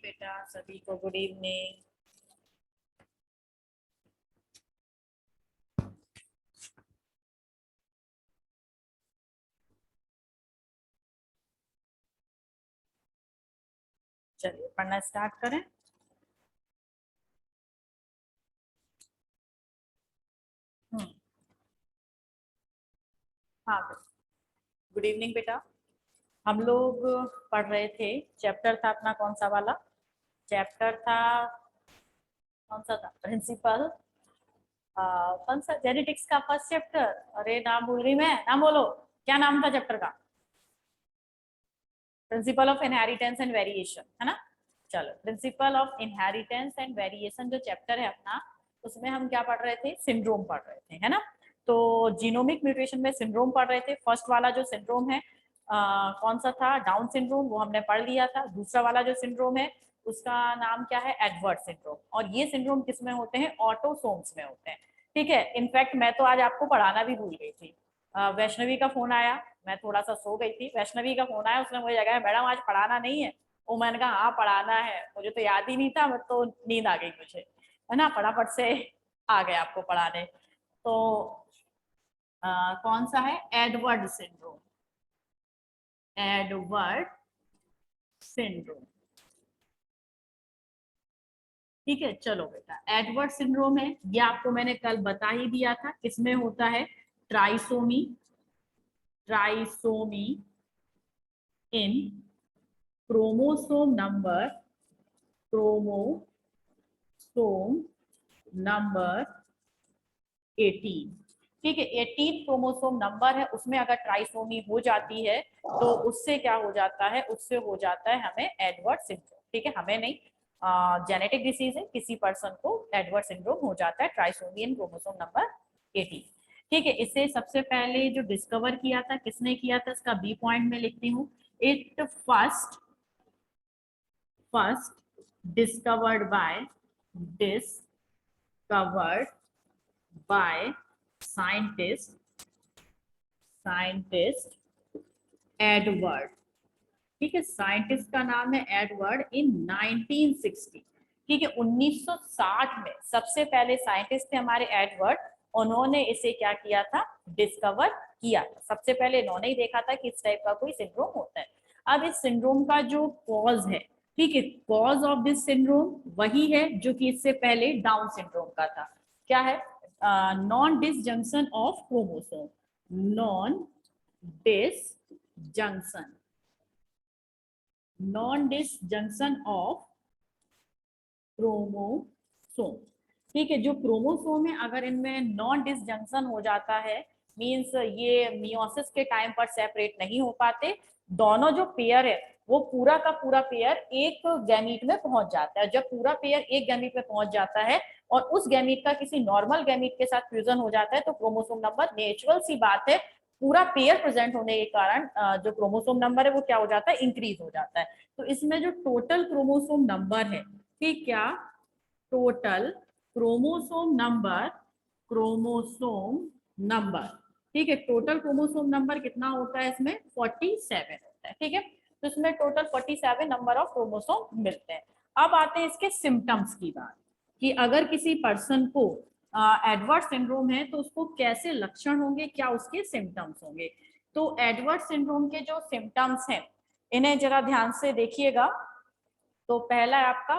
बेटा, सभी को गुड इवनिंग। चलिए पढ़ना स्टार्ट करें। हाँ, गुड इवनिंग बेटा। हम लोग पढ़ रहे थे, चैप्टर था अपना कौन सा वाला चैप्टर था? कौन सा था? प्रिंसिपल, कौन सा? जेनेटिक्स का फर्स्ट चैप्टर। अरे नाम भूल रही मैं, नाम बोलो। क्या नाम था चैप्टर का? Principle of inheritance and variation, है ना? चलो, principle of inheritance and variation जो चैप्टर है अपना, उसमें हम क्या पढ़ रहे थे? सिंड्रोम पढ़ रहे थे, है ना? तो जीनोमिक म्यूटेशन में सिंड्रोम पढ़ रहे थे। फर्स्ट वाला जो सिंड्रोम है कौन सा था? डाउन सिंड्रोम, वो हमने पढ़ लिया था। दूसरा वाला जो सिंड्रोम है उसका नाम क्या है? Edward syndrome. और ये सिंड्रोम किस में होते हैं? ऑटोसोम्स में होते हैं। ठीक है, इनफैक्ट मैं तो आज आपको पढ़ाना भी भूल गई थी। वैष्णवी का फोन आया, मैं थोड़ा सा सो गई थी। वैष्णवी का फोन आया, उसने मुझे जगह, मैडम आज पढ़ाना नहीं है। वो मैंने कहा हाँ पढ़ाना है, मुझे तो याद ही नहीं था, मैं तो नींद आ गई मुझे, है ना? फटाफट से आ गए आपको पढ़ाने। तो कौन सा है? Edward syndrome. एडवर्ड सिंड्रोम, ठीक है। चलो बेटा, एडवर्ड सिंड्रोम है, ये आपको मैंने कल बता ही दिया था। किसमें होता है? ट्राइसोमी, ट्राइसोमी इन क्रोमोसोम नंबर, क्रोमोसोम नंबर 18। ठीक है, 18 क्रोमोसोम नंबर है, उसमें अगर ट्राइसोमी हो जाती है तो उससे क्या हो जाता है? उससे हो जाता है हमें एडवर्ड सिंड्रोम। ठीक है, हमें नहीं, जेनेटिक डिसीज है, किसी पर्सन को एडवर्ड सिंड्रोम हो जाता है, ट्राइसोमी इन क्रोमोसोम नंबर 18। ठीक है, इसे सबसे पहले जो डिस्कवर किया था, किसने किया था? इसका बी पॉइंट में लिखती हूँ। It first discovered by scientist Edward. ठीक है, साइंटिस्ट का नाम है एडवर्ड, इन 1960। ठीक है, 1960 में सबसे पहले साइंटिस्ट थे हमारे एडवर्ड। उन्होंने इसे क्या किया था? डिस्कवर किया था। सबसे पहले इन्होंने ही देखा था कि इस टाइप का कोई सिंड्रोम होता है। अब इस सिंड्रोम का जो कॉज है, ठीक है, कॉज ऑफ दिस सिंड्रोम वही है जो कि इससे पहले डाउन सिंड्रोम का था। क्या है? Non disjunction of chromosome, non disjunction, non disjunction of chromosome. ठीक है, जो क्रोमोसोम है अगर इनमें नॉन डिसजंक्शन हो जाता है, मींस ये मियोसिस के टाइम पर सेपरेट नहीं हो पाते, दोनों जो पेयर है वो पूरा का पूरा पेयर एक गैमीट में पहुंच जाता है। जब पूरा पेयर एक गैमीट में पहुंच जाता है और उस गैमीट का किसी नॉर्मल गैमीट के साथ फ्यूजन हो जाता है, तो क्रोमोसोम नंबर, नेचुरल सी बात है, पूरा पेयर प्रेजेंट होने के कारण जो क्रोमोसोम नंबर है वो क्या हो जाता है? इंक्रीज हो जाता है। तो इसमें जो टोटल क्रोमोसोम नंबर है, ठीक, क्या total chromosome number, chromosome number, ठीक है, टोटल क्रोमोसोम नंबर कितना होता है? इसमें 47 होता है। ठीक है, तो इसमें टोटल 47 नंबर ऑफ क्रोमोसोम मिलते हैं। अब आते हैं इसके सिम्टम्स की बात, कि अगर किसी पर्सन को एडवर्ड सिंड्रोम है तो उसको कैसे लक्षण होंगे, क्या उसके सिम्टम्स होंगे। तो एडवर्ड सिंड्रोम के जो सिम्टम्स हैं इन्हें जरा ध्यान से देखिएगा। तो पहला है आपका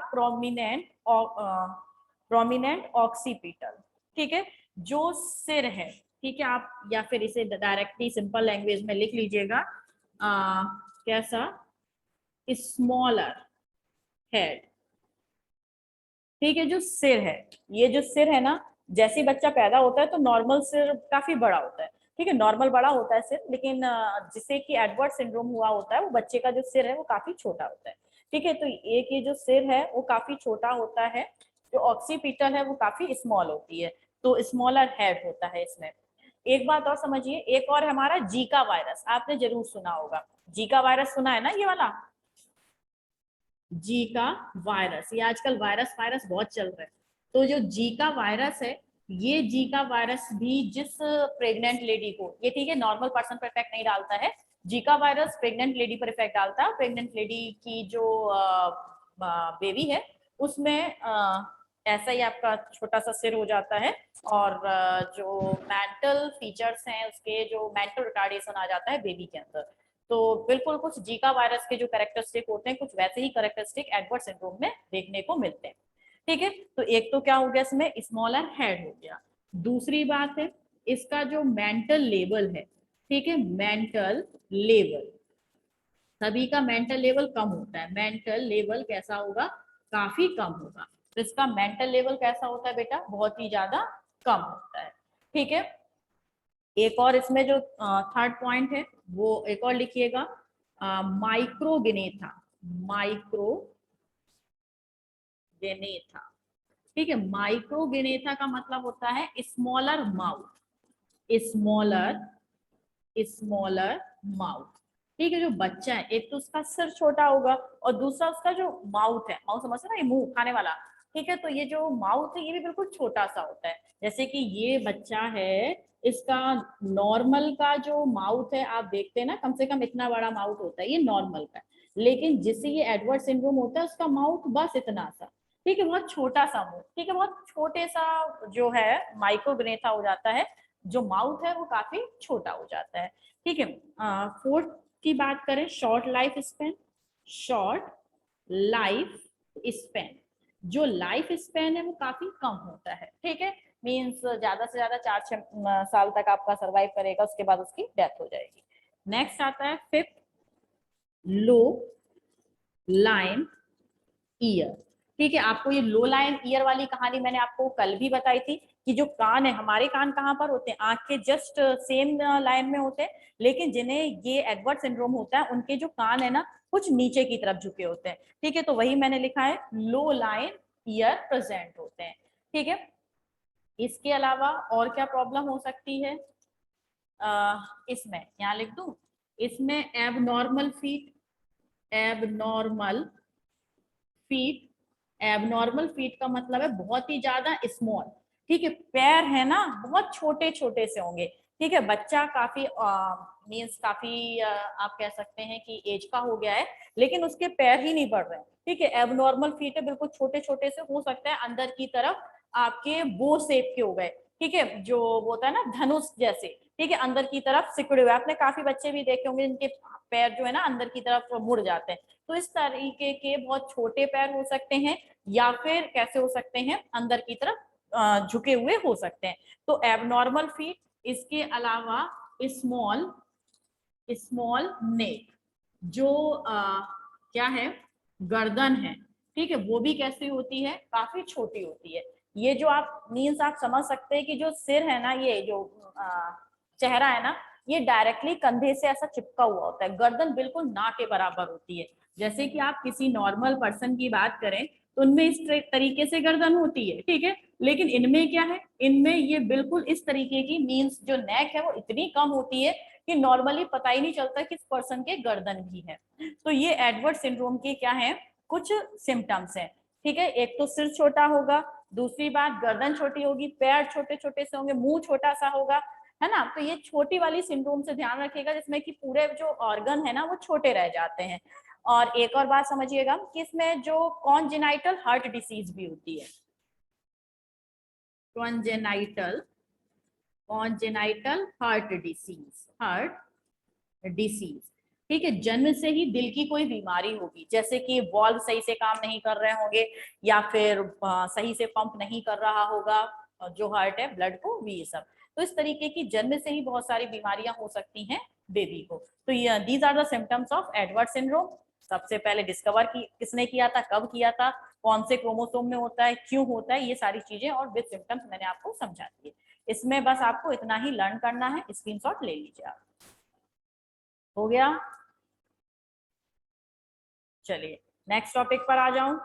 प्रोमिनेंट ऑक्सीपिटल। ठीक है, जो सिर है, ठीक है, आप या फिर इसे डायरेक्टली सिंपल लैंग्वेज में लिख लीजिएगा, कैसा? Smaller head. ठीक है, जो सिर है, ये जो सिर है ना, जैसे बच्चा पैदा होता है तो नॉर्मल सिर काफी बड़ा होता है। ठीक है, नॉर्मल बड़ा होता है सिर, लेकिन जिसे कि एडवर्ड सिंड्रोम हुआ होता है वो बच्चे का जो सिर है वो काफी छोटा होता है। ठीक है, तो एक ये जो सिर है वो काफी छोटा होता है, जो ऑक्सीपिटल है वो काफी स्मॉल होती है, तो स्मॉलर हेड होता है इसमें। एक बात और समझिए, एक और हमारा जीका वायरस, आपने जरूर सुना होगा। जीका वायरस सुना है ना, ये वाला जीका वायरस, ये आजकल वायरस वायरस बहुत चल रहा है। तो जो जीका वायरस है, ये जीका वायरस भी जिस प्रेग्नेंट लेडी को, ये ठीक है नॉर्मल पर्सन पर इफेक्ट नहीं डालता है, जीका वायरस प्रेग्नेंट लेडी पर इफेक्ट डालता है। प्रेग्नेंट लेडी की जो बेबी है उसमें ऐसा ही आपका छोटा सा सिर हो जाता है और जो मेंटल फीचर्स हैं उसके जो मेंटल रिटार्डेशन आ जाता है बेबी के अंदर। तो बिल्कुल कुछ जीका वायरस के जो कैरेक्टरिस्टिक होते हैं कुछ वैसे ही कैरेक्टरिस्टिक एडवर्ड सिंड्रोम में देखने को मिलते हैं। ठीक है, तो एक तो क्या हो गया इसमें स्मॉलर हेड हो गया। दूसरी बात है इसका जो मेंटल लेवल है, ठीक है, मेंटल लेवल, सभी का मेंटल लेवल कम होता है, मेंटल लेवल कैसा होगा, काफी कम होगा। तो इसका मेंटल लेवल कैसा होता है बेटा, बहुत ही ज्यादा कम होता है। ठीक है, एक और इसमें जो थर्ड पॉइंट है वो एक और लिखिएगा, माइक्रोगेनेथा, माइक्रोगेनेथा। ठीक है, माइक्रोगेनेथा का मतलब होता है smaller mouth, smaller smaller mouth. ठीक है, जो बच्चा है एक तो उसका सिर छोटा होगा और दूसरा उसका जो माउथ है, माउथ समझ ना, ये मुंह खाने वाला। ठीक है, तो ये जो माउथ है ये भी बिल्कुल छोटा सा होता है। जैसे कि ये बच्चा है, इसका नॉर्मल का जो माउथ है आप देखते हैं ना, कम से कम इतना बड़ा माउथ होता है, ये नॉर्मल का। लेकिन जिससे ये एडवर्ड सिंड्रोम होता है उसका माउथ बस इतना सा, ठीक है, बहुत छोटा सा मुंह, ठीक है, बहुत छोटे सा जो है माइक्रोग्रेथा हो जाता है, जो माउथ है वो काफी छोटा हो जाता है। ठीक है, फोर्थ की बात करें, short life span, short life span, जो लाइफ स्पेन है वो काफी कम होता है। ठीक है, मीन्स ज्यादा से ज्यादा 4-6 साल तक आपका सरवाइव करेगा, उसके बाद उसकी डेथ हो जाएगी। नेक्स्ट आता है फिफ्थ, लो लाइन ईयर। ठीक है, आपको ये लो लाइन ईयर वाली कहानी मैंने आपको कल भी बताई थी कि जो कान है, हमारे कान कहाँ पर होते हैं, आंख के जस्ट सेम लाइन में होते हैं, लेकिन जिन्हें ये एडवर्ड सिंड्रोम होता है उनके जो कान है ना कुछ नीचे की तरफ झुके होते हैं। ठीक है, तो वही मैंने लिखा है, लो लाइन ईयर प्रेजेंट होते हैं। ठीक है, इसके अलावा और क्या प्रॉब्लम हो सकती है, इसमें यहाँ लिख दूं, इसमें abnormal feet, abnormal feet, abnormal feet का मतलब है बहुत ही ज्यादा स्मॉल। ठीक है, पैर है ना बहुत छोटे छोटे से होंगे। ठीक है, बच्चा काफी मीन्स काफी आप कह सकते हैं कि एज का हो गया है, लेकिन उसके पैर ही नहीं बढ़ रहे हैं। ठीक है, एबनॉर्मल फीट है, बिल्कुल छोटे छोटे से, हो सकता है अंदर की तरफ आपके बो शेप के हो गए। ठीक है, जो वो होता है ना धनुष जैसे, ठीक है, अंदर की तरफ सिकुड़े हुए, आपने काफी बच्चे भी देखे होंगे जिनके पैर जो है ना अंदर की तरफ मुड़ जाते हैं। तो इस तरीके के बहुत छोटे पैर हो सकते हैं, या फिर कैसे हो सकते हैं, अंदर की तरफ झुके हुए हो सकते हैं। तो एबनॉर्मल फीट, इसके अलावा स्मॉल स्मॉल नेक, जो क्या है, गर्दन है, ठीक है, वो भी कैसी होती है, काफी छोटी होती है। ये जो आप मीन्स आप समझ सकते हैं कि जो सिर है ना, ये जो चेहरा है ना, ये डायरेक्टली कंधे से ऐसा चिपका हुआ होता है, गर्दन बिल्कुल ना के बराबर होती है। जैसे कि आप किसी नॉर्मल पर्सन की बात करें तो उनमें इस तरीके से गर्दन होती है, ठीक है, लेकिन इनमें क्या है, इनमें ये बिल्कुल इस तरीके की, मीन्स जो नेक है वो इतनी कम होती है कि नॉर्मली पता ही नहीं चलता किस पर्सन के गर्दन भी है। तो ये एडवर्ड सिंड्रोम के क्या है, कुछ सिम्टम्स हैं। ठीक है, एक तो सिर छोटा होगा, दूसरी बात गर्दन छोटी होगी, पैर छोटे छोटे से होंगे, मुंह छोटा सा होगा, है ना। तो ये छोटी वाली सिंड्रोम से ध्यान रखिएगा, जिसमें कि पूरे जो ऑर्गन है ना वो छोटे रह जाते हैं। और एक और बात समझिएगा कि इसमें जो कॉन्जेनाइटल हार्ट डिसीज भी होती है, congenital congenital heart disease, heart disease. ठीक है, जन्म से ही दिल की कोई बीमारी होगी, जैसे कि वॉल्व सही से काम नहीं कर रहे होंगे, या फिर सही से पंप नहीं कर रहा होगा जो हार्ट है ब्लड को, भी ये सब। तो इस तरीके की जन्म से ही बहुत सारी बीमारियां हो सकती हैं बेबी को। तो ये these are the symptoms of Edward syndrome. सबसे पहले डिस्कवर किसने किया था, कब किया था, कौन से क्रोमोसोम में होता है, क्यों होता है, ये सारी चीजें और विद सिम्टम्स मैंने आपको समझा दिए। इसमें बस आपको इतना ही लर्न करना है, स्क्रीनशॉट ले लीजिए आप। हो गया, चलिए नेक्स्ट टॉपिक पर आ जाऊं।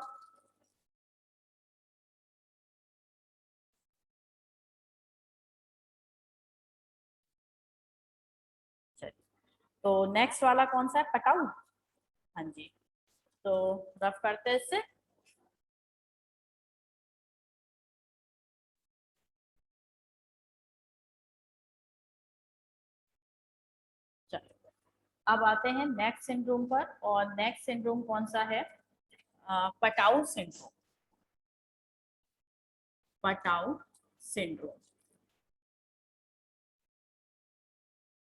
चलिए, तो नेक्स्ट वाला कौन सा है, पटाऊ। हाँ जी, तो रफ करते हैं इससे। चलिए, अब आते हैं नेक्स्ट सिंड्रोम पर, और नेक्स्ट सिंड्रोम कौन सा है, पटाउ सिंड्रोम, पटाउ सिंड्रोम।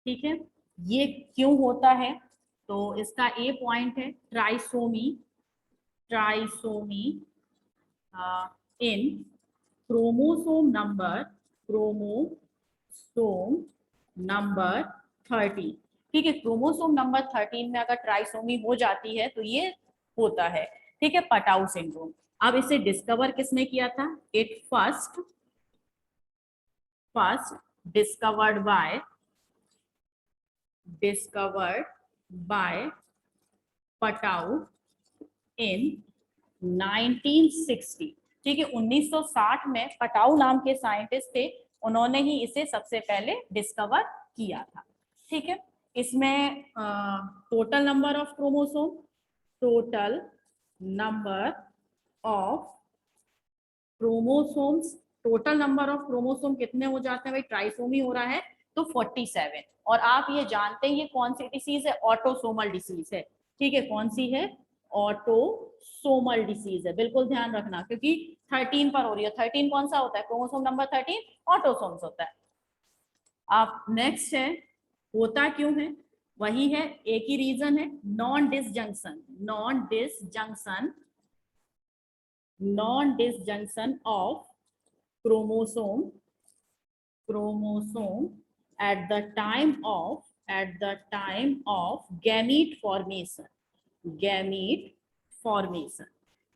ठीक है, ये क्यों होता है? तो इसका ए पॉइंट है ट्राइसोमी, ट्राइसोमी इन क्रोमोसोम नंबर, क्रोमोसोम नंबर 13। ठीक है, क्रोमोसोम नंबर 13 में अगर ट्राइसोमी हो जाती है तो ये होता है। ठीक है, पटाउ सिंड्रोम। अब इसे डिस्कवर किसने किया था? It first discovered by Patau in 1960। ठीक है, 1960 में पटाउ नाम के साइंटिस्ट थे, उन्होंने ही इसे सबसे पहले डिस्कवर किया था। ठीक है, इसमें total number of chromosome, total number of chromosomes, total number of chromosome कितने हो जाते हैं भाई? ट्राइसोमी हो रहा है तो 47। और आप ये जानते हैं ये कौन सी डिसीज है? ऑटोसोमल डिसीज है। ठीक है, कौन सी है? ऑटोसोमल डिसीज है, बिल्कुल ध्यान रखना, क्योंकि 13 पर हो रही है। 13 कौन सा होता है? क्रोमोसोम नंबर 13 ऑटोसोम्स होता है। आप नेक्स्ट है, होता क्यों है? वही है, एक ही रीजन है, non disjunction, non disjunction of chromosome at the time of gamete formation।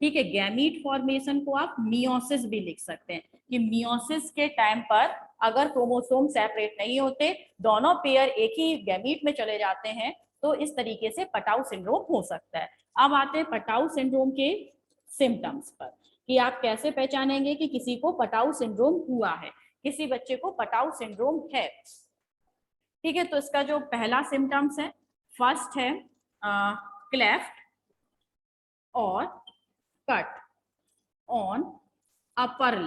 ठीक है, गैमीट फॉर्मेशन को आप मियोसिस भी लिख सकते हैं कि मियोसिस के टाइम पर अगर क्रोमोसोम सेपरेट नहीं होते, दोनों पेयर एक ही गैमीट में चले जाते हैं, तो इस तरीके से पटाउ सिंड्रोम हो सकता है। अब आते हैं पटाउ सिंड्रोम के सिम्टम्स पर, कि आप कैसे पहचानेंगे कि किसी को पटाउ सिंड्रोम हुआ है, किसी बच्चे को पटाउ सिंड्रोम है। ठीक है, तो इसका जो पहला सिम्टम्स है, फर्स्ट है क्लेफ्ट और कट ऑन अपर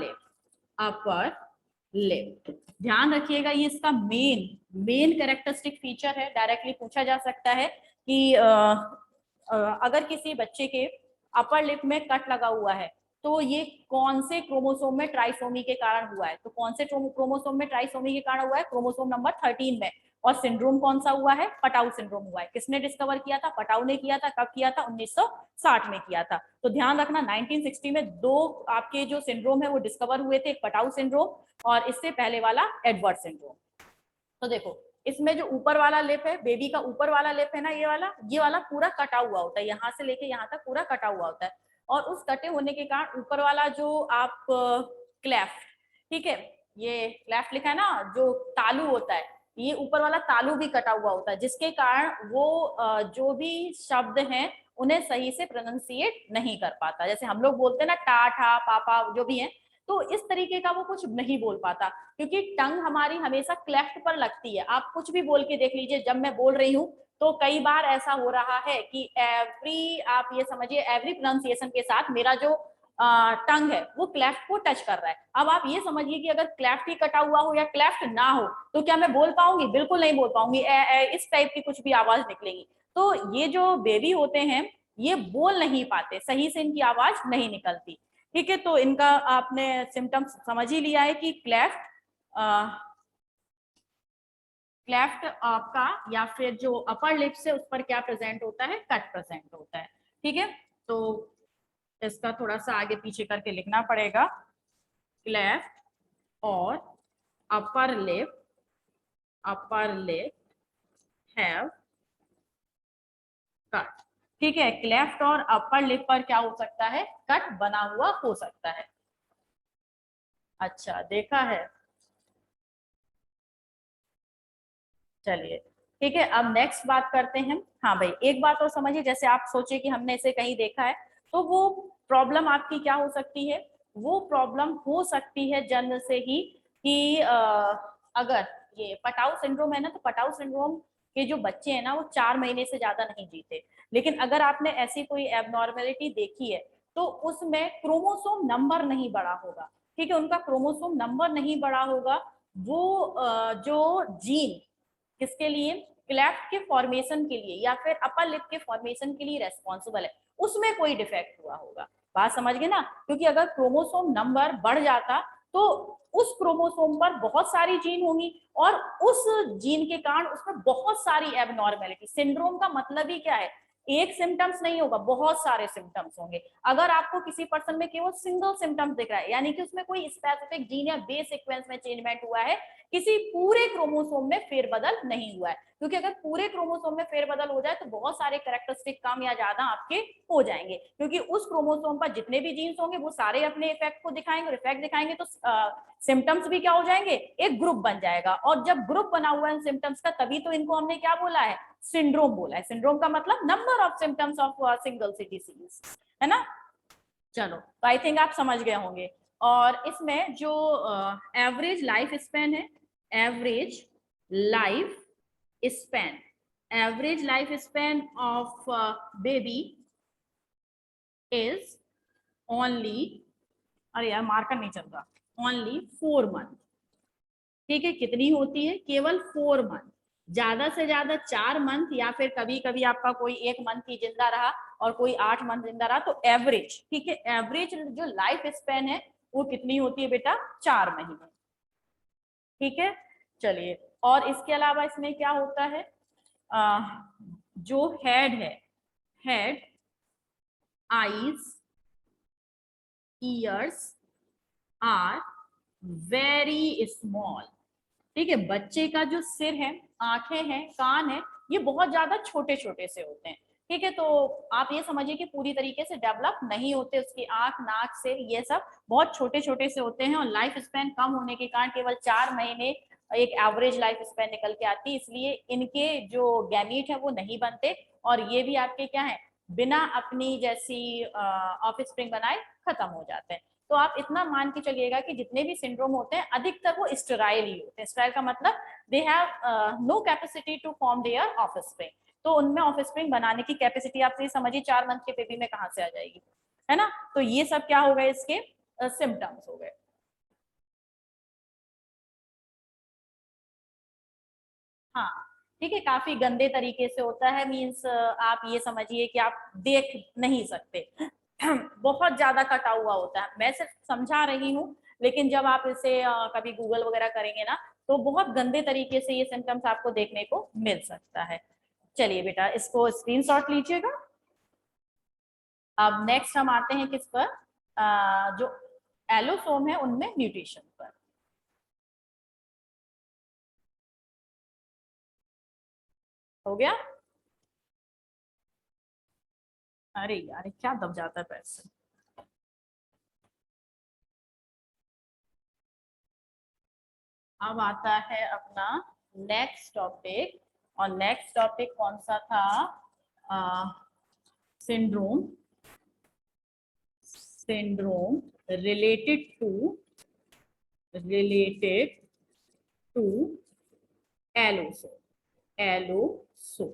लिप। ध्यान रखिएगा, ये इसका मेन कैरेक्टरिस्टिक फीचर है। डायरेक्टली पूछा जा सकता है कि अगर किसी बच्चे के अपर लिप में कट लगा हुआ है तो ये कौन से क्रोमोसोम में ट्राइसोमी के कारण हुआ है? तो कौन से क्रोमोसोम में ट्राइसोमी के कारण हुआ है? क्रोमोसोम नंबर 13 में। और सिंड्रोम कौन सा हुआ है? पटाउ सिंड्रोम हुआ है। किसने डिस्कवर किया था? पटाउ ने किया था। कब किया था? 1960 में किया था। तो ध्यान रखना, 1960 में दो आपके जो सिंड्रोम है वो डिस्कवर हुए थे, एक पटाउ सिंड्रोम और इससे पहले वाला एडवर्ड सिंड्रोम। तो देखो, इसमें जो ऊपर वाला लिप है, बेबी का ऊपर वाला लिप है ना, ये वाला पूरा कटा हुआ होता है, यहाँ से लेके यहाँ तक पूरा कटा हुआ होता है। और उस कटे होने के कारण ऊपर वाला जो आप क्लेफ्ट, ठीक है, ये क्लेफ्ट लिखा है ना, जो तालू होता है, ये ऊपर वाला तालू भी कटा हुआ होता है, जिसके कारण वो जो भी शब्द हैं उन्हें सही से प्रोनाउंसिएट नहीं कर पाता। जैसे हम लोग बोलते हैं ना, टा ठा पापा जो भी है, तो इस तरीके का वो कुछ नहीं बोल पाता, क्योंकि टंग हमारी हमेशा क्लेफ्ट पर लगती है। आप कुछ भी बोल के देख लीजिए, जब मैं बोल रही हूँ तो कई बार ऐसा हो रहा है कि आप ये समझिए एवरी प्रोनाउंसिएशन के साथ मेरा जो टंग है वो क्लेफ्ट को टच कर रहा है। अब आप ये समझिए कि अगर क्लेफ्ट ही कटा हुआ हो या क्लेफ्ट ना हो तो क्या मैं बोल पाऊंगी? बिल्कुल नहीं बोल पाऊंगी। इस टाइप की कुछ भी आवाज निकलेगी। तो ये जो बेबी होते हैं ये बोल नहीं पाते, सही से इनकी आवाज नहीं निकलती। ठीक है, तो इनका आपने सिम्टम्स समझ ही लिया है कि क्लेफ्ट आपका या फिर जो अपर लिप्स है उस पर क्या प्रेजेंट होता है? कट प्रेजेंट होता है। ठीक है, तो इसका थोड़ा सा आगे पीछे करके लिखना पड़ेगा, क्लेफ्ट और अपर लिप हैव कट। ठीक है, क्लेफ्ट और अपर लिप पर क्या हो सकता है? कट बना हुआ हो सकता है। अच्छा, देखा है। चलिए, ठीक है, अब नेक्स्ट बात करते हैं। हाँ भाई, एक बात और समझिए, जैसे आप सोचे कि हमने इसे कहीं देखा है, तो वो प्रॉब्लम आपकी क्या हो सकती है? वो प्रॉब्लम हो सकती है जन्म से ही कि अगर ये पटाउ सिंड्रोम है ना, तो पटाउ सिंड्रोम के जो बच्चे हैं ना वो 4 महीने से ज्यादा नहीं जीते। लेकिन अगर आपने ऐसी कोई एबनॉर्मेलिटी देखी है तो उसमें क्रोमोसोम नंबर नहीं बढ़ा होगा। ठीक है, उनका क्रोमोसोम नंबर नहीं बढ़ा होगा। वो जो जीन किसके लिए? क्लेफ्ट के फॉर्मेशन के लिए या फिर अपर लिप के फॉर्मेशन के लिए रेस्पॉन्सिबल है, उसमें कोई डिफेक्ट हुआ होगा। बात समझ गए ना? क्योंकि अगर क्रोमोसोम नंबर बढ़ जाता तो उस क्रोमोसोम पर बहुत सारी जीन होंगी और उस जीन के कारण उसमें बहुत सारी एबनॉर्मेलिटी। सिंड्रोम का मतलब ही क्या है? एक सिम्टम्स नहीं होगा, बहुत सारे सिम्टम्स होंगे। अगर आपको किसी पर्सन में केवल सिंगल सिम्टम्स दिख रहा है, यानी कि उसमें कोई स्पेसिफिक जीन या बेस सीक्वेंस में चेंजमेंट हुआ है, किसी पूरे क्रोमोसोम में फेरबदल नहीं हुआ है। क्योंकि अगर पूरे क्रोमोसोम में फेरबदल हो जाए तो बहुत सारे कैरेक्टरिस्टिक कम या ज्यादा आपके हो जाएंगे, क्योंकि उस क्रोमोसोम पर जितने भी जीन्स होंगे वो सारे अपने इफेक्ट को दिखाएंगे, और इफेक्ट दिखाएंगे तो सिम्टम्स भी क्या हो जाएंगे? एक ग्रुप बन जाएगा। और जब ग्रुप बना हुआ है सिम्टम्स का, तभी तो इनको हमने क्या बोला है? सिंड्रोम बोला है। सिंड्रोम का मतलब number of symptoms of single सी डिसीज, है ना? चलो, तो आई थिंक आप समझ गए होंगे। और इसमें जो एवरेज लाइफ स्पैन है, average life span, average life span of baby is only, अरे यार मार्कर नहीं चल रहा, ओनली 4 मंथ। ठीक है, कितनी होती है? केवल 4 मंथ। ज्यादा से ज्यादा 4 मंथ, या फिर कभी कभी आपका कोई 1 मंथ ही जिंदा रहा और कोई 8 मंथ जिंदा रहा, तो एवरेज, ठीक है, एवरेज जो लाइफ स्पैन है वो कितनी होती है बेटा? 4 महीने। ठीक है, चलिए। और इसके अलावा इसमें क्या होता है? जो हेड है, head, eyes, ears are very small. ठीक है, बच्चे का जो सिर है, आंखें हैं, कान है, ये बहुत ज्यादा छोटे छोटे से होते हैं। ठीक है, तो आप ये समझिए कि पूरी तरीके से डेवलप नहीं होते, उसकी आंख, नाक, सिर, ये सब बहुत छोटे छोटे से होते हैं। और लाइफ स्पैन कम होने के कारण केवल 4 महीने एक एवरेज लाइफ स्पैन निकल के आती है, इसलिए इनके जो गैमीट है वो नहीं बनते, और ये भी आपके क्या है? बिना अपनी जैसी ऑफ स्प्रिंग बनाए खत्म हो जाते हैं। तो आप इतना मान के चलिएगा कि जितने भी सिंड्रोम होते हैं अधिकतर वो स्टेराइल ही होते हैं। स्टेराइल का मतलब they have no capacity to form their offspring. तो उनमें ऑफस्प्रिंग बनाने की कैपेसिटी आप समझिए 4 मंथ के बेबी में कहाँ से आ जाएगी, है ना? तो ये सब क्या हो गए? इसके सिम्टम्स हो गए। हाँ, ठीक है, काफी गंदे तरीके से होता है। मीन्स आप ये समझिए कि आप देख नहीं सकते, बहुत ज्यादा कटा हुआ होता है। मैं सिर्फ समझा रही हूँ, लेकिन जब आप इसे कभी गूगल वगैरह करेंगे ना, तो बहुत गंदे तरीके से ये सिम्टम्स आपको देखने को मिल सकता है। चलिए बेटा, इसको स्क्रीनशॉट लीजिएगा। अब नेक्स्ट हम आते हैं किस पर? जो एलोसोम है उनमें म्यूटेशन पर। हो गया? अरे यार क्या दब जाता है पैर से। अब आता है अपना नेक्स्ट टॉपिक, और नेक्स्ट टॉपिक कौन सा था? Syndrome, syndrome related to, related to allosome, allosome.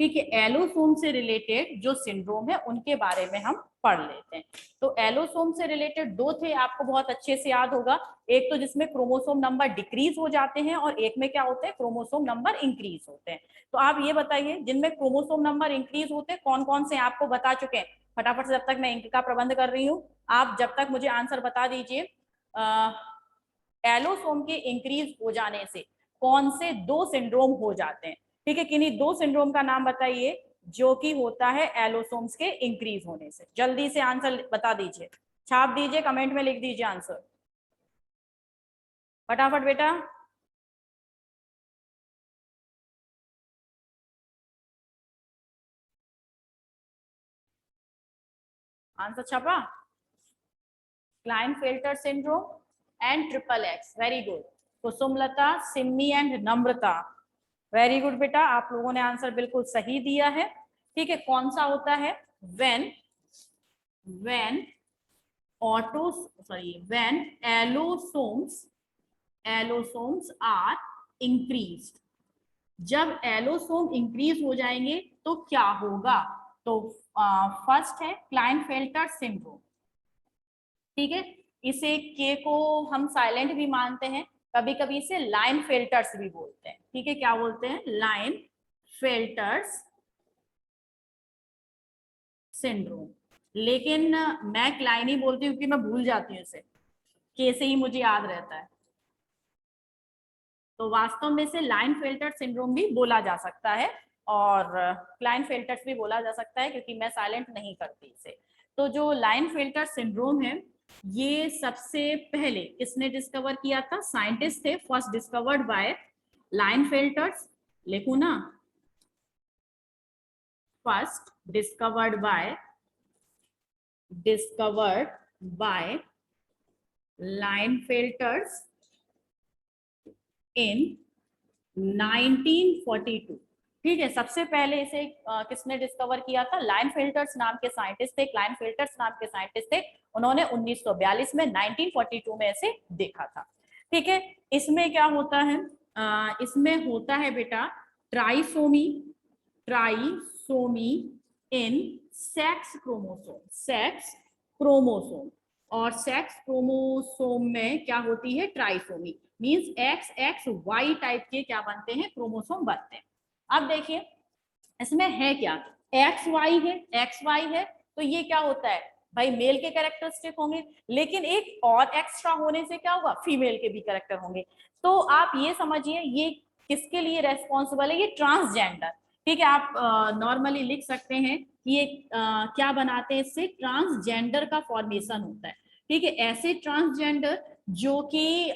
ठीक है, एलोसोम से रिलेटेड जो सिंड्रोम है उनके बारे में हम पढ़ लेते हैं। तो एलोसोम से रिलेटेड 2 थे, आपको बहुत अच्छे से याद होगा। एक तो जिसमें क्रोमोसोम नंबर डिक्रीज हो जाते हैं, और एक में क्या होते हैं? क्रोमोसोम नंबर इंक्रीज होते हैं। तो आप ये बताइए, जिनमें क्रोमोसोम नंबर इंक्रीज होते हैं कौन कौन से आपको बता चुके हैं? फटाफट से, जब तक मैं इनका प्रबंध कर रही हूँ आप जब तक मुझे आंसर बता दीजिए। एलोसोम के इंक्रीज हो जाने से कौन से 2 सिंड्रोम हो जाते हैं? ठीक है, किन्हीं 2 सिंड्रोम का नाम बताइए जो कि होता है एलोसोम्स के इंक्रीज होने से। जल्दी से आंसर बता दीजिए, छाप दीजिए, कमेंट में लिख दीजिए आंसर फटाफट बेटा। आंसर छपा? Klinefelter syndrome and triple x, very good. Kusumlata, Simmi and Namrata, very good बेटा, आप लोगों ने आंसर बिल्कुल सही दिया है। ठीक है, कौन सा होता है? when autos sorry when allosomes are increased, जब एलोसोम इंक्रीज हो जाएंगे तो क्या होगा? तो फर्स्ट है क्लाइनफेल्टर सिंड्रोम। ठीक है, इसे के को हम साइलेंट भी मानते हैं, कभी कभी इसे लाइन फेल्टर्स भी बोलते हैं। ठीक है, क्या बोलते हैं? Line filters syndrome. लेकिन मैं क्लाइनी बोलती हूँ कि मैं भूल जाती हूँ इसे, कैसे ही मुझे याद रहता है। तो वास्तव में से लाइनफेल्टर सिंड्रोम भी बोला जा सकता है और क्लाइनफेल्टर्स भी बोला जा सकता है, क्योंकि मैं साइलेंट नहीं करती इसे। तो जो लाइनफेल्टर सिंड्रोम है, ये सबसे पहले किसने डिस्कवर किया था? साइंटिस्ट थे। फर्स्ट डिस्कवर्ड बाय लाइनफेल्टर्स, लिखू ना, फर्स्ट डिस्कवर्ड बाय लाइनफेल्टर्स इन 1942। ठीक है, सबसे पहले इसे किसने डिस्कवर किया था? लाइनफेल्टर्स नाम के साइंटिस्ट थे, लाइनफेल्टर्स नाम के साइंटिस्ट थे। उन्होंने 1942 में 1942 में इसे देखा था। ठीक है, इसमें क्या होता है? इसमें होता है बेटा ट्राइसोमी इन सेक्स क्रोमोसोम। और सेक्स क्रोमोसोम में क्या होती है? Trisomy, means X X Y type के क्या बनते हैं? क्रोमोसोम बनते हैं। अब देखिए इसमें है क्या? एक्स वाई है, तो ये क्या होता है भाई? मेल के कैरेक्टरिस्टिक होंगे, लेकिन एक और एक्स्ट्रा होने से क्या होगा? फीमेल के भी कैरेक्टर होंगे। तो आप ये समझिए ये किसके लिए रेस्पॉन्सिबल है? ये ट्रांसजेंडर। ठीक है, आप नॉर्मली लिख सकते हैं कि ये क्या बनाते हैं? इससे ट्रांसजेंडर का फॉर्मेशन होता है। ठीक है, ऐसे ट्रांसजेंडर जो कि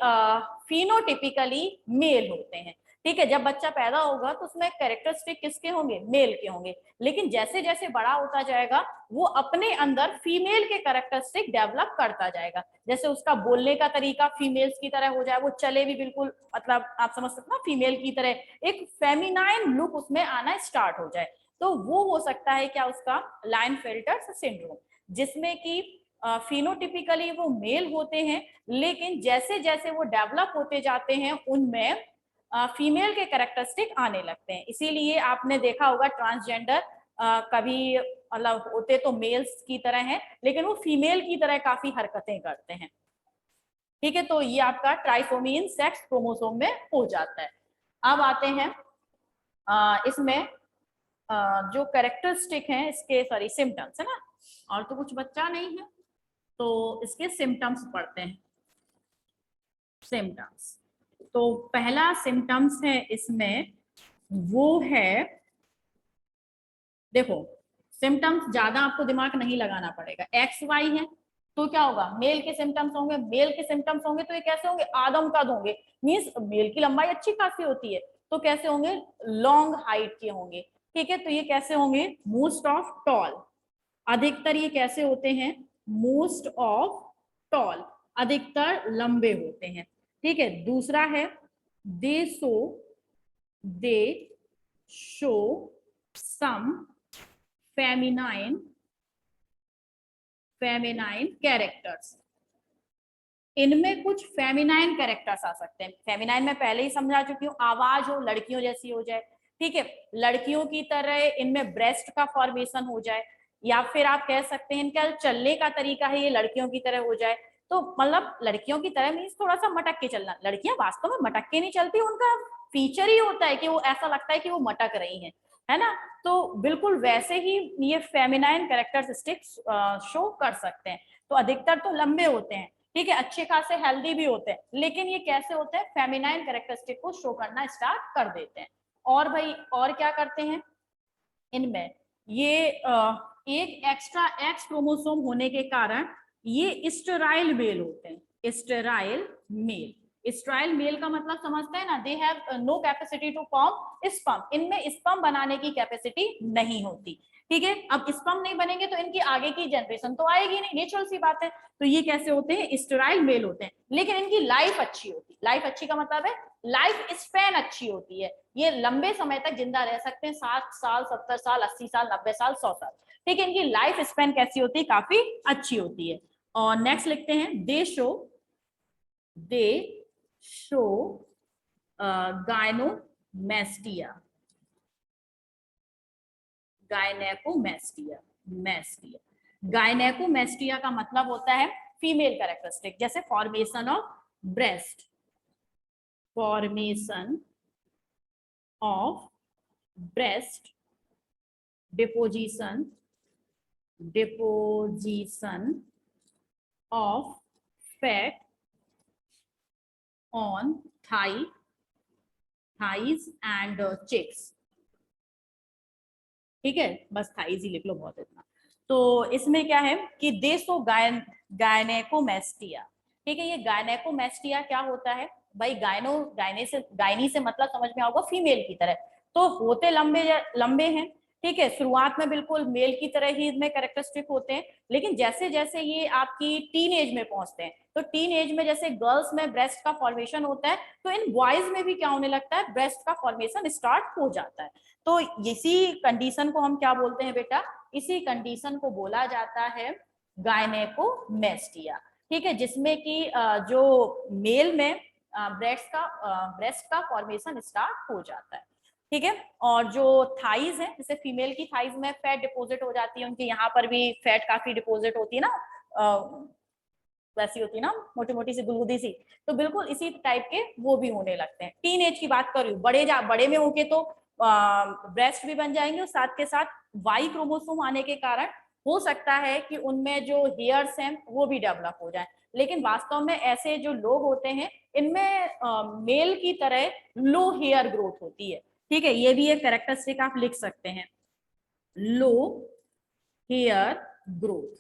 फिनोटिपिकली मेल होते हैं। ठीक है, जब बच्चा पैदा होगा तो उसमें कैरेक्टरिस्टिक किसके होंगे? मेल के होंगे। लेकिन जैसे जैसे बड़ा होता जाएगा वो अपने अंदर फीमेल के कैरेक्टरिस्टिक डेवलप करता जाएगा। जैसे उसका बोलने का तरीका फीमेल्स की तरह हो जाए, वो चले भी बिल्कुल, मतलब आप समझ सकते हो फीमेल की तरह, एक फेमिनाइन लुक उसमें आना स्टार्ट हो जाए। तो वो हो सकता है क्या? उसका लाइनफेल्टर सिंड्रोम, जिसमें कि फिनोटिपिकली वो मेल होते हैं, लेकिन जैसे जैसे वो डेवलप होते जाते हैं उनमें फीमेल के कैरेक्टरिस्टिक आने लगते हैं। इसीलिए आपने देखा होगा ट्रांसजेंडर कभी मतलब होते तो मेल्स की तरह हैं, लेकिन वो फीमेल की तरह काफी हरकतें करते हैं। ठीक है, तो ये आपका ट्राइसोमी इन सेक्स क्रोमोसोम में हो जाता है। अब आते हैं इसमें जो कैरेक्टरिस्टिक हैं इसके, सॉरी सिम्टम्स है ना, और तो कुछ बच्चा नहीं है, तो इसके सिम्टम्स पढ़ते हैं। सिम्टम्स, तो पहला सिम्टम्स है इसमें, वो है, देखो सिम्टम्स ज्यादा आपको दिमाग नहीं लगाना पड़ेगा। एक्स वाई है तो क्या होगा? मेल के सिम्टम्स होंगे। मेल के सिम्टम्स होंगे तो ये कैसे होंगे? आदम कद होंगे, मींस मेल की लंबाई अच्छी खासी होती है, तो कैसे होंगे? लॉन्ग हाइट के होंगे। ठीक है, तो ये कैसे होंगे? मोस्ट ऑफ टॉल, अधिकतर ये कैसे होते हैं? मोस्ट ऑफ टॉल, अधिकतर लंबे होते हैं। ठीक है, दूसरा है they show some feminine characters. इनमें कुछ फेमिनाइन कैरेक्टर्स आ सकते हैं। फेमिनाइन मैं पहले ही समझा चुकी हूँ, आवाज हो लड़कियों जैसी हो जाए। ठीक है, लड़कियों की तरह इनमें ब्रेस्ट का फॉर्मेशन हो जाए, या फिर आप कह सकते हैं इनका चलने का तरीका है ये लड़कियों की तरह हो जाए। तो मतलब लड़कियों की तरह मीन्स थोड़ा सा मटक के चलना। लड़कियां वास्तव में मटक के नहीं चलती, उनका फीचर ही होता है कि वो ऐसा लगता है कि वो मटक रही हैं, है ना। तो बिल्कुल वैसे ही ये फेमिनाइन कैरेक्टरिस्टिक्स शो कर सकते हैं। तो अधिकतर तो लंबे होते हैं, ठीक है, अच्छे खासे हेल्दी भी होते हैं, लेकिन ये कैसे होते हैं? फेमिनाइन कैरेक्टरिस्टिक को शो करना स्टार्ट कर देते हैं। और भाई और क्या करते हैं इनमें? ये एक एक्स्ट्रा एक्स क्रोमोसोम होने के कारण ये स्टेराइल मेल होते हैं। स्टेराइल मेल का मतलब समझते हैं ना? They have no capacity to form sperm. इनमें स्पर्म बनाने की कैपेसिटी नहीं होती। ठीक है, अब स्पर्म नहीं बनेंगे तो इनकी आगे की जनरेशन तो आएगी नहीं, नेचुरल सी बात है। तो ये कैसे होते हैं? स्टेराइल मेल होते हैं, लेकिन इनकी लाइफ अच्छी होती है। लाइफ अच्छी का मतलब है लाइफ स्पैन अच्छी होती है, ये लंबे समय तक जिंदा रह सकते हैं, 60 साल 70 साल 80 साल 90 साल 100 साल। ठीक है, इनकी लाइफ स्पैन कैसी होती है? काफी अच्छी होती है। और नेक्स्ट लिखते हैं दे शो गायनोमेस्टिया गायनेकोमेस्टिया का मतलब होता है फीमेल कैरेक्टरिस्टिक, जैसे formation of breast, formation of breast deposition of fat on thighs and cheeks. ठीक है, बस थाइज ही लिख लो, बहुत इतना। तो इसमें क्या है कि देसो गायनेकोमेस्टिया। ठीक है, ये गायनेकोमेस्टिया क्या होता है भाई? गायनी से मतलब समझ में आओगे फीमेल की तरह, तो होते लंबे लंबे हैं। ठीक है, शुरुआत में बिल्कुल मेल की तरह ही इनमें कैरेक्टरिस्टिक होते हैं, लेकिन जैसे जैसे ये आपकी टीन एज में पहुंचते हैं, तो टीन एज में जैसे गर्ल्स में ब्रेस्ट का फॉर्मेशन होता है, तो इन बॉयज में भी क्या होने लगता है, ब्रेस्ट का फॉर्मेशन स्टार्ट हो जाता है। तो इसी कंडीशन को हम क्या बोलते हैं बेटा? इसी कंडीशन को बोला जाता है गायनेकोमेस्टिया। ठीक है, जिसमें कि जो मेल में ब्रेस्ट का फॉर्मेशन स्टार्ट हो जाता है। ठीक है, और जो थाइज है, जैसे फीमेल की थाइज में फैट डिपोजिट हो जाती है, उनके यहाँ पर भी फैट काफी डिपोजिट होती है ना, वैसी होती है ना, मोटी मोटी सी गुलगुदी सी, तो बिल्कुल इसी टाइप के वो भी होने लगते हैं। टीन एज की बात कर रही हूँ, बड़े में होके तो ब्रेस्ट भी बन जाएंगे, और साथ के साथ वाई क्रोमोसोम आने के कारण हो सकता है कि उनमें जो हेयर्स हैं वो भी डेवलप हो जाए, लेकिन वास्तव में ऐसे जो लोग होते हैं इनमें मेल की तरह लो हेयर ग्रोथ होती है। ठीक है, ये भी एक कैरेक्टरिस्टिक आप लिख सकते हैं, लो हेयर ग्रोथ।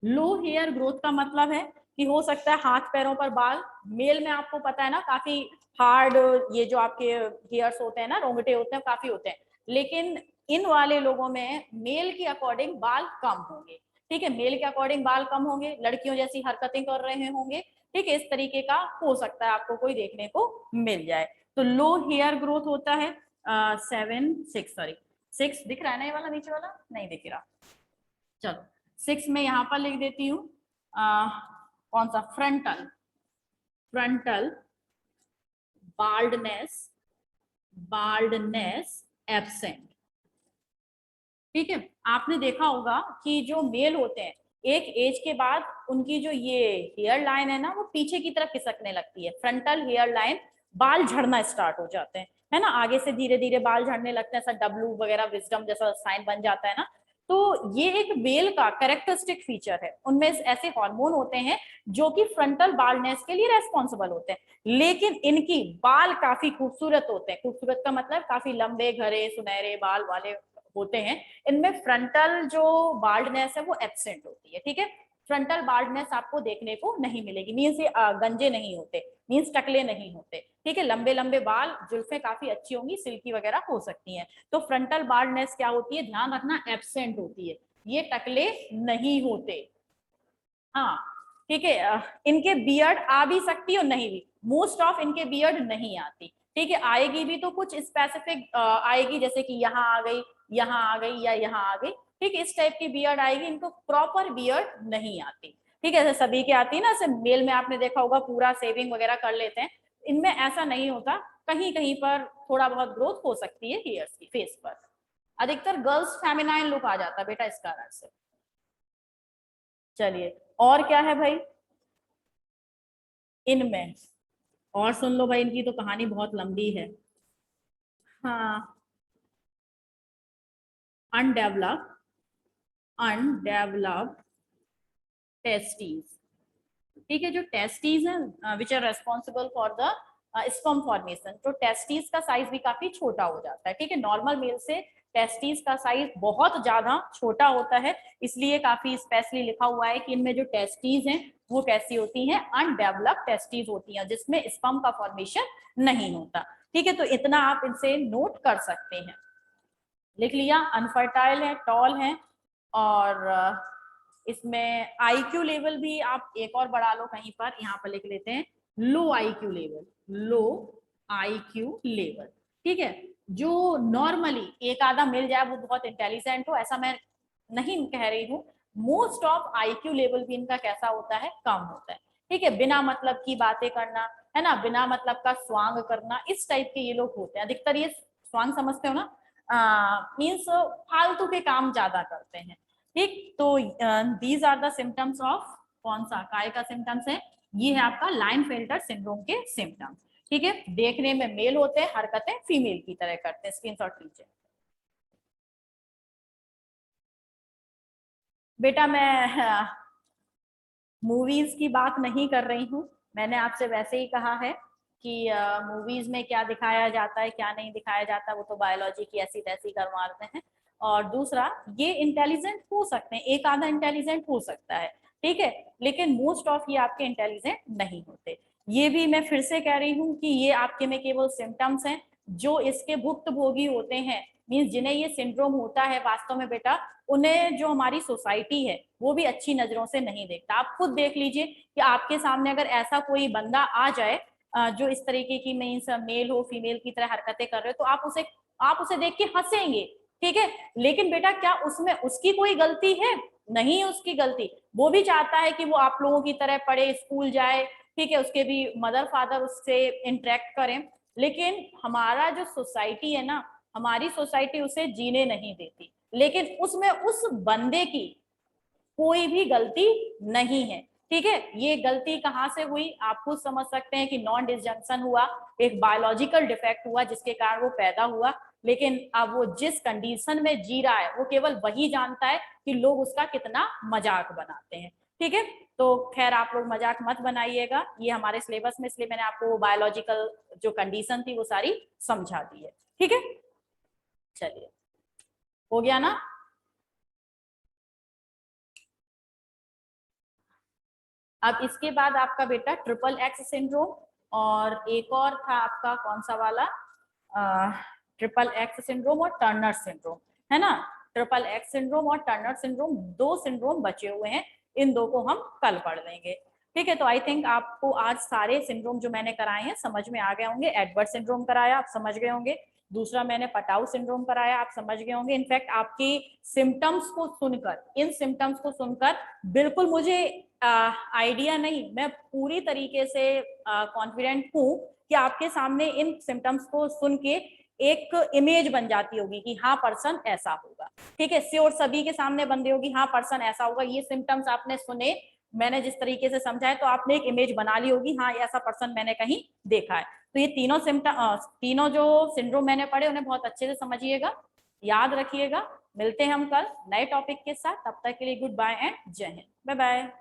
लो हेयर ग्रोथ का मतलब है कि हो सकता है हाथ पैरों पर बाल, मेल में आपको पता है ना काफी हार्ड, ये जो आपके हेयर्स होते हैं ना, रोंगटे होते हैं, काफी होते हैं, लेकिन इन वाले लोगों में मेल के अकॉर्डिंग बाल कम होंगे। ठीक है, मेल के अकॉर्डिंग बाल कम होंगे, लड़कियों जैसी हरकतें कर रहे होंगे। ठीक है, इस तरीके का हो सकता है आपको कोई देखने को मिल जाए। तो लो हेयर ग्रोथ होता है 6 दिख रहा है ना, ये वाला नीचे वाला नहीं दिख रहा, चलो 6 में यहां पर लिख देती हूँ, कौन सा? Frontal baldness absent. ठीक है, आपने देखा होगा कि जो मेल होते हैं एक एज के बाद उनकी जो ये हेयर लाइन है ना, वो पीछे की तरफ खिसकने लगती है, फ्रंटल हेयर लाइन, बाल झड़ना स्टार्ट हो जाते हैं, है ना, आगे से धीरे धीरे बाल झड़ने लगते हैं, ऐसा डब्लू वगैरह विजडम जैसा साइन बन जाता है ना। तो ये एक मेल का कैरेक्टरिस्टिक फीचर है, उनमें ऐसे हार्मोन होते हैं जो कि फ्रंटल बाल्डनेस के लिए रेस्पॉन्सिबल होते हैं, लेकिन इनकी बाल काफी खूबसूरत होते हैं। खूबसूरत का मतलब काफी लंबे घरे सुनहरे बाल वाले होते हैं। इनमें फ्रंटल जो बाल्डनेस है वो एब्सेंट होती है। ठीक है, फ्रंटल बाल्डनेस आपको देखने को नहीं मिलेगी, मीन्स ये गंजे नहीं होते, मीन्स टकले नहीं होते। ठीक है, लंबे लंबे बाल, जुल्फे काफी अच्छी होंगी, सिल्की वगैरह हो सकती हैं। तो फ्रंटल बाल्डनेस क्या होती है, ध्यान रखना, एब्सेंट होती है, ये टकले नहीं होते। हाँ, ठीक है, इनके बियर्ड आ भी सकती है और नहीं भी, मोस्ट ऑफ इनके बियर्ड नहीं आती। ठीक है, आएगी भी तो कुछ स्पेसिफिक आएगी, जैसे कि यहाँ आ गई, यहाँ आ गई, या यहाँ आ गई। ठीक है, इस टाइप की बियर्ड आएगी, इनको प्रॉपर बियर्ड नहीं आती। ठीक है, जैसे सभी के आती है ना, जैसे मेल में आपने देखा होगा पूरा सेविंग वगैरह कर लेते हैं, इनमें ऐसा नहीं होता, कहीं कहीं पर थोड़ा बहुत ग्रोथ हो सकती है हेयर्स की फेस पर। अधिकतर गर्ल्स फेमिनाइन लुक आ जाता है बेटा इस कारण से। चलिए, और क्या है भाई इनमें? और सुन लो भाई, इनकी तो कहानी बहुत लंबी है। हाँ, अनडेवलप्ड अनडेवलप्ड टेस्टीज। ठीक है, जो टेस्टीज हैं which are responsible for the sperm formation, तो टेस्टीज का साइज भी काफी छोटा हो जाता है। ठीक है, नॉर्मल मेल से टेस्टीज का साइज बहुत ज्यादा छोटा होता है, इसलिए काफी स्पेशली लिखा हुआ है कि इनमें जो टेस्टीज हैं वो कैसी होती हैं, अनडेवलप्ड टेस्टीज होती हैं, जिसमें स्पर्म का फॉर्मेशन नहीं होता। ठीक है, तो इतना आप इनसे नोट कर सकते हैं। लिख लिया, अनफर्टाइल है, टॉल है, और इसमें आईक्यू लेवल भी आप एक और बढ़ा लो कहीं पर, यहाँ पर लिख लेते हैं लो आईक्यू लेवल, लो आईक्यू लेवल। ठीक है, जो नॉर्मली एक आधा मिल जाए वो बहुत इंटेलिजेंट हो, ऐसा मैं नहीं कह रही हूँ, मोस्ट ऑफ आईक्यू लेवल भी इनका कैसा होता है, कम होता है। ठीक है, बिना मतलब की बातें करना, है ना, बिना मतलब का स्वांग करना, इस टाइप के ये लोग होते हैं अधिकतर। ये स्वांग समझते हो ना, मीन्स फालतू के काम ज्यादा करते हैं। ठीक, तो these are the symptoms of, कौन सा काय का सिम्टम्स है, ये है आपका लाइनफेल्टर सिंड्रोम के सिम्टम्स। ठीक है, देखने में मेल होते हैं, हरकतें फीमेल की तरह करते हैं। स्क्रीनशॉट लीजिए। बेटा मैं मूवीज की बात नहीं कर रही हूँ, मैंने आपसे वैसे ही कहा है कि मूवीज में क्या दिखाया जाता है क्या नहीं दिखाया जाता, वो तो बायोलॉजी की ऐसी तैसी करवाते हैं। और दूसरा, ये इंटेलिजेंट हो सकते हैं, एक आधा इंटेलिजेंट हो सकता है, ठीक है, लेकिन मोस्ट ऑफ ये आपके इंटेलिजेंट नहीं होते। ये भी मैं फिर से कह रही हूँ कि ये आपके में केवल सिम्टम्स हैं। जो इसके भुक्तभोगी होते हैं, मीन्स जिन्हें ये सिंड्रोम होता है, वास्तव में बेटा उन्हें जो हमारी सोसाइटी है वो भी अच्छी नजरों से नहीं देखता। आप खुद देख लीजिए कि आपके सामने अगर ऐसा कोई बंदा आ जाए जो इस तरीके की, मीन्स मेल हो फीमेल की तरह हरकतें कर रहे हो, तो आप उसे देख के हंसेंगे, ठीक है, लेकिन बेटा क्या उसमें उसकी कोई गलती है? नहीं है उसकी गलती। वो भी चाहता है कि वो आप लोगों की तरह पढ़े, स्कूल जाए, ठीक है, उसके भी मदर फादर उससे इंटरेक्ट करें, लेकिन हमारा जो सोसाइटी है ना, हमारी सोसाइटी उसे जीने नहीं देती। लेकिन उसमें उस बंदे की कोई भी गलती नहीं है, ठीक है। ये गलती कहां से हुई आप खुद समझ सकते हैं कि नॉन डिसजंक्शन हुआ, एक बायोलॉजिकल डिफेक्ट हुआ जिसके कारण वो पैदा हुआ। लेकिन अब वो जिस कंडीशन में जी रहा है वो केवल वही जानता है कि लोग उसका कितना मजाक बनाते हैं, ठीक है। तो खैर आप लोग मजाक मत बनाइएगा, ये हमारे सिलेबस में, इसलिए मैंने आपको बायोलॉजिकल जो कंडीशन थी वो सारी समझा दी है, ठीक है। चलिए, हो गया ना। अब इसके बाद आपका बेटा ट्रिपल एक्स सिंड्रोम, और एक और था आपका कौन सा वाला, ट्रिपल एक्स सिंड्रोम और टर्नर सिंड्रोम, है ना। ट्रिपल एक्स सिंड्रोम और टर्नर सिंड्रोम, दो सिंड्रोम बचे हुए हैं, इन दो को हम कल पढ़ लेंगे, ठीक है। तो आई थिंक आपको आज सारे सिंड्रोम जो मैंने कराए हैं समझ में आ गए होंगे। एडवर्ड सिंड्रोम कराया, आप समझ गए होंगे। दूसरा मैंने पटाउ सिंड्रोम कराया, आप समझ गए होंगे। इनफैक्ट आपकी सिम्टम्स को सुनकर, इन सिम्टम्स को सुनकर बिल्कुल मुझे आइडिया नहीं, मैं पूरी तरीके से कॉन्फिडेंट हूँ कि आपके सामने इन सिम्टम्स को सुन के एक इमेज बन जाती होगी कि हाँ पर्सन ऐसा होगा, ठीक है, श्योर सभी के सामने बन रही होगी, हाँ पर्सन ऐसा होगा। ये सिम्टम्स आपने सुने, मैंने जिस तरीके से समझाया, तो आपने एक इमेज बना ली होगी, हाँ ऐसा पर्सन मैंने कहीं देखा है। तो ये तीनों सिम्टम, तीनों जो सिंड्रोम मैंने पढ़े उन्हें बहुत अच्छे से समझिएगा, याद रखिएगा। मिलते हैं हम कल नए टॉपिक के साथ, तब तक के लिए गुड बाय एंड जय हिंद, बाय बाय।